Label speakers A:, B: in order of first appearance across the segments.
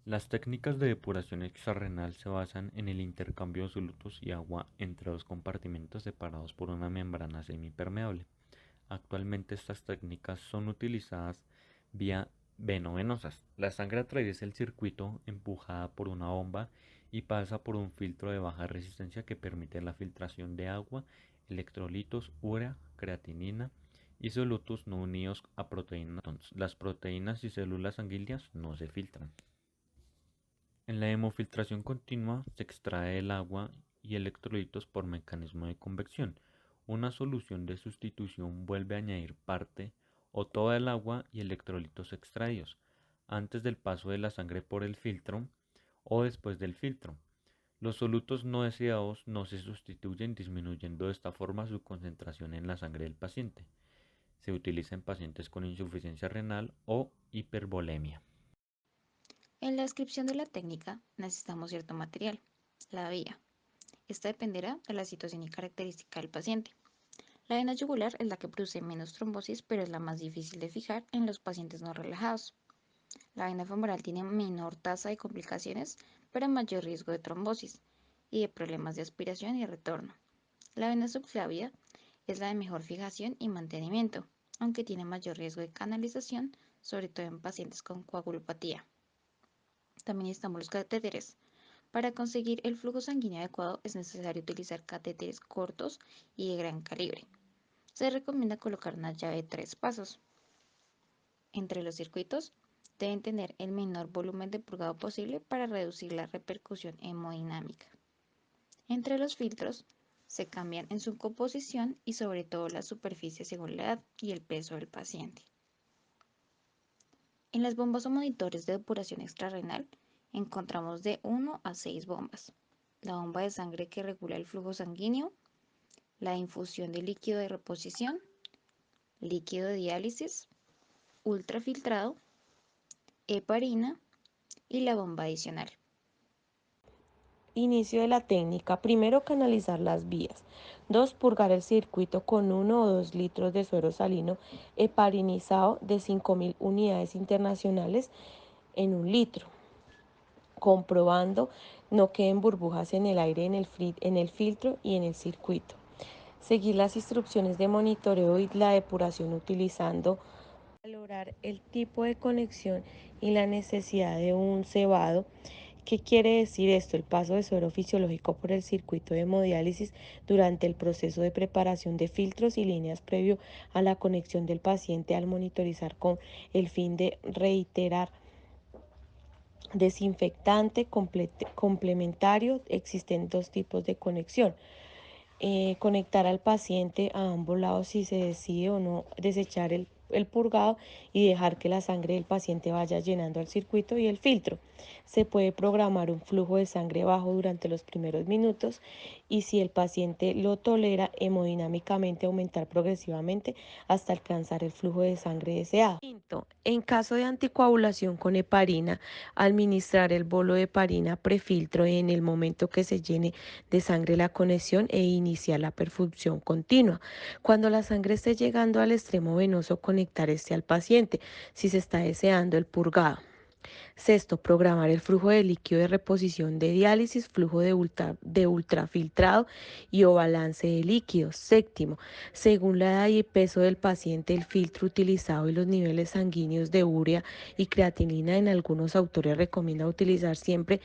A: Las técnicas de depuración extrarrenal se basan en el intercambio de solutos y agua entre dos compartimentos separados por una membrana semipermeable. Actualmente estas técnicas son utilizadas vía venovenosas. La sangre atraviesa el circuito empujada por una bomba y pasa por un filtro de baja resistencia que permite la filtración de agua, electrolitos, urea, creatinina y solutos no unidos a proteínas. Las proteínas y células sanguíneas no se filtran. En la hemofiltración continua se extrae el agua y electrolitos por mecanismo de convección. Una solución de sustitución vuelve a añadir parte o toda el agua y electrolitos extraídos antes del paso de la sangre por el filtro o después del filtro. Los solutos no deseados no se sustituyen, disminuyendo de esta forma su concentración en la sangre del paciente. Se utiliza en pacientes con insuficiencia renal o hipervolemia.
B: En la descripción de la técnica necesitamos cierto material, la vía. Esta dependerá de la situación y característica del paciente. La vena yugular es la que produce menos trombosis, pero es la más difícil de fijar en los pacientes no relajados. La vena femoral tiene menor tasa de complicaciones, pero mayor riesgo de trombosis y de problemas de aspiración y retorno. La vena subclavida es la de mejor fijación y mantenimiento, aunque tiene mayor riesgo de canalización, sobre todo en pacientes con coagulopatía. También estamos los catéteres. Para conseguir el flujo sanguíneo adecuado es necesario utilizar catéteres cortos y de gran calibre. Se recomienda colocar una llave de 3 pasos. Entre los circuitos deben tener el menor volumen de purgado posible para reducir la repercusión hemodinámica. Entre los filtros se cambian en su composición y sobre todo la superficie según la edad y el peso del paciente. En las bombas o monitores de depuración extrarrenal encontramos de 1 a 6 bombas. La bomba de sangre que regula el flujo sanguíneo, la infusión de líquido de reposición, líquido de diálisis, ultrafiltrado, heparina y la bomba adicional.
C: Inicio de la técnica. Primero, canalizar las vías. 2. Purgar el circuito con 1 o 2 litros de suero salino heparinizado de 5.000 unidades internacionales en 1 litro, comprobando no queden burbujas en el aire en el filtro y en el circuito. Seguir las instrucciones de monitoreo y la depuración utilizando valorar el tipo de conexión y la necesidad de un cebado. ¿Qué quiere decir esto? El paso de suero fisiológico por el circuito de hemodiálisis durante el proceso de preparación de filtros y líneas previo a la conexión del paciente al monitorizar con el fin de reiterar desinfectante complementario. Existen 2 tipos de conexión. Conectar al paciente a ambos lados si se decide o no desechar el purgado y dejar que la sangre del paciente vaya llenando el circuito y el filtro. Se puede programar un flujo de sangre bajo durante los primeros minutos y si el paciente lo tolera, hemodinámicamente aumentar progresivamente hasta alcanzar el flujo de sangre deseado. Quinto, en caso de anticoagulación con heparina, administrar el bolo de heparina prefiltro en el momento que se llene de sangre la conexión e iniciar la perfusión continua. Cuando la sangre esté llegando al extremo venoso, conectar este al paciente si se está deseando el purgado. Sexto, programar el flujo de líquido de reposición de diálisis, flujo de ultrafiltrado y o balance de líquidos. Séptimo, según la edad y el peso del paciente, el filtro utilizado y los niveles sanguíneos de urea y creatinina, en algunos autores recomienda utilizar siempre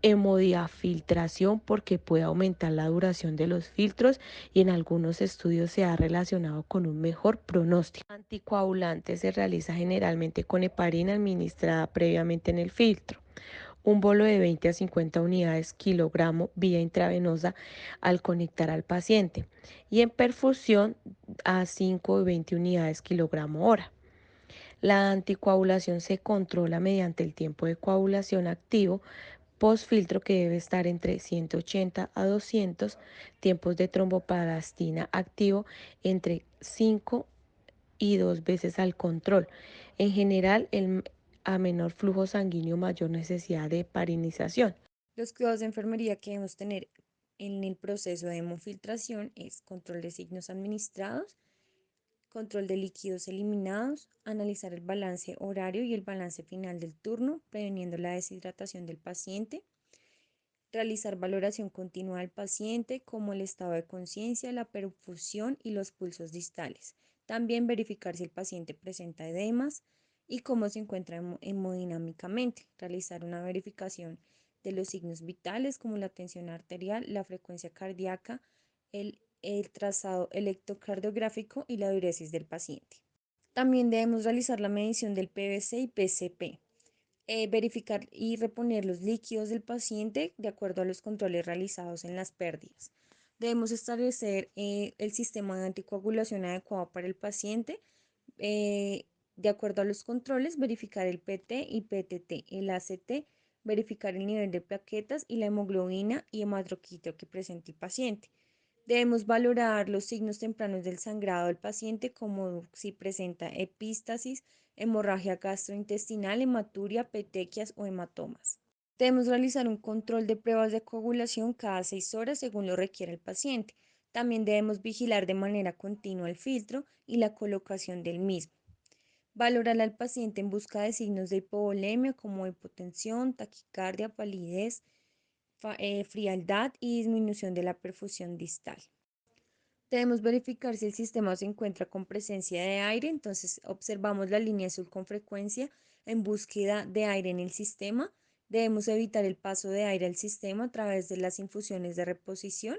C: hemodiafiltración porque puede aumentar la duración de los filtros y en algunos estudios se ha relacionado con un mejor pronóstico. Anticoagulante se realiza generalmente con heparina administrada previamente en el filtro. Un bolo de 20 a 50 unidades kilogramo vía intravenosa al conectar al paciente y en perfusión a 5 o 20 unidades kilogramo hora. La anticoagulación se controla mediante el tiempo de coagulación activo postfiltro que debe estar entre 180 a 200, tiempos de tromboplastina activo entre 5 y 2 veces al control. En general, a menor flujo sanguíneo, mayor necesidad de parinización.
D: Los cuidados de enfermería que debemos tener en el proceso de hemofiltración es control de signos administrados, control de líquidos eliminados, analizar el balance horario y el balance final del turno, previniendo la deshidratación del paciente, realizar valoración continua del paciente como el estado de conciencia, la perfusión y los pulsos distales. También verificar si el paciente presenta edemas y cómo se encuentra hemodinámicamente. Realizar una verificación de los signos vitales como la tensión arterial, la frecuencia cardíaca, el trazado electrocardiográfico y la diuresis del paciente. También debemos realizar la medición del PVC y PCP. Verificar y reponer los líquidos del paciente de acuerdo a los controles realizados en las pérdidas. Debemos establecer el sistema de anticoagulación adecuado para el paciente. De acuerdo a los controles, verificar el PT y PTT, el ACT, verificar el nivel de plaquetas y la hemoglobina y hematocrito que presente el paciente. Debemos valorar los signos tempranos del sangrado del paciente, como si presenta epístasis, hemorragia gastrointestinal, hematuria, petequias o hematomas. Debemos realizar un control de pruebas de coagulación cada 6 horas según lo requiera el paciente. También debemos vigilar de manera continua el filtro y la colocación del mismo. Valorar al paciente en busca de signos de hipovolemia como hipotensión, taquicardia, palidez, frialdad y disminución de la perfusión distal. Debemos verificar si el sistema se encuentra con presencia de aire, entonces observamos la línea azul con frecuencia en búsqueda de aire en el sistema. Debemos evitar el paso de aire al sistema a través de las infusiones de reposición,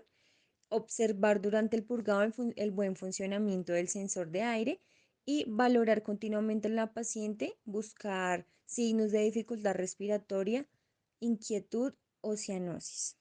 D: observar durante el purgado el buen funcionamiento del sensor de aire y valorar continuamente en la paciente, buscar signos de dificultad respiratoria, inquietud o cianosis.